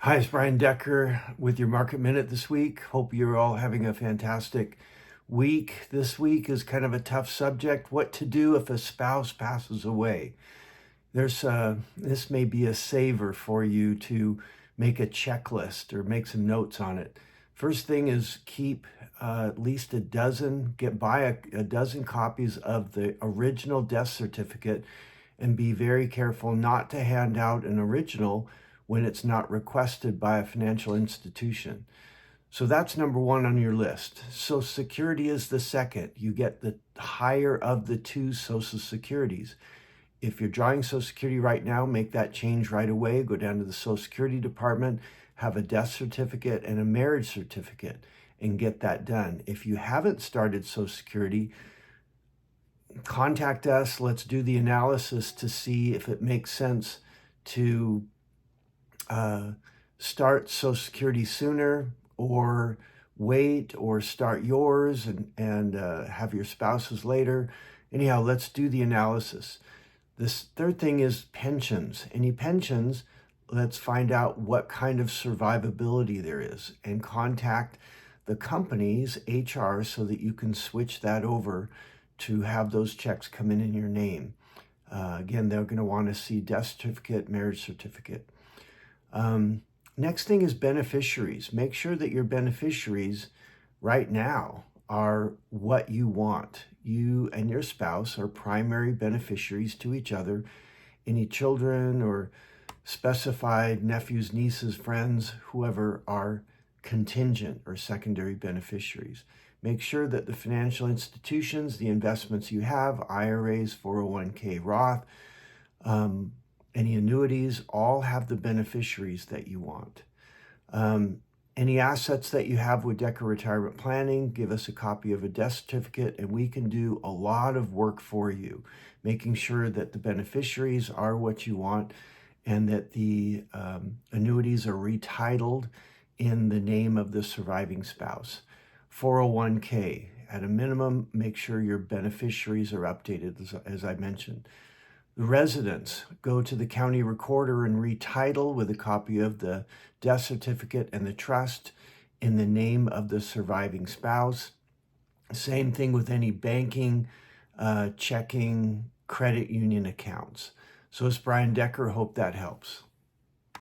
Hi, it's Brian Decker with your Market Minute this week. Hope you're all having a fantastic week. This week is kind of a tough subject. What to do if a spouse passes away? This may be a saver for you to make a checklist or make some notes on it. First thing is keep at least buy a dozen copies of the original death certificate, and be very careful not to hand out an original when it's not requested by a financial institution. So that's number one on your list. Social Security is the second. You get the higher of the two Social Securities. If you're drawing Social Security right now, make that change right away. Go down to the Social Security department, have a death certificate and a marriage certificate, and get that done. If you haven't started Social Security, contact us. Let's do the analysis to see if it makes sense to start Social Security sooner, or wait, or start yours and have your spouse's later. Anyhow, let's do the analysis. This third thing is pensions. Any pensions, let's find out what kind of survivability there is and contact the company's HR so that you can switch that over to have those checks come in your name. Again, they're going to want to see death certificate, marriage certificate. Next thing is beneficiaries. Make sure that your beneficiaries right now are what you want. You and your spouse are primary beneficiaries to each other. Any children or specified nephews, nieces, friends, whoever, are contingent or secondary beneficiaries. Make sure that the financial institutions, the investments you have, IRAs, 401k, Roth, any annuities, all have the beneficiaries that you want. Any assets that you have with Decker Retirement Planning, give us a copy of a death certificate and we can do a lot of work for you, making sure that the beneficiaries are what you want and that the annuities are retitled in the name of the surviving spouse. 401k, at a minimum, make sure your beneficiaries are updated, as I mentioned. The residents, go to the county recorder and retitle with a copy of the death certificate and the trust in the name of the surviving spouse. Same thing with any banking, checking, credit union accounts. So it's Brian Decker. Hope that helps.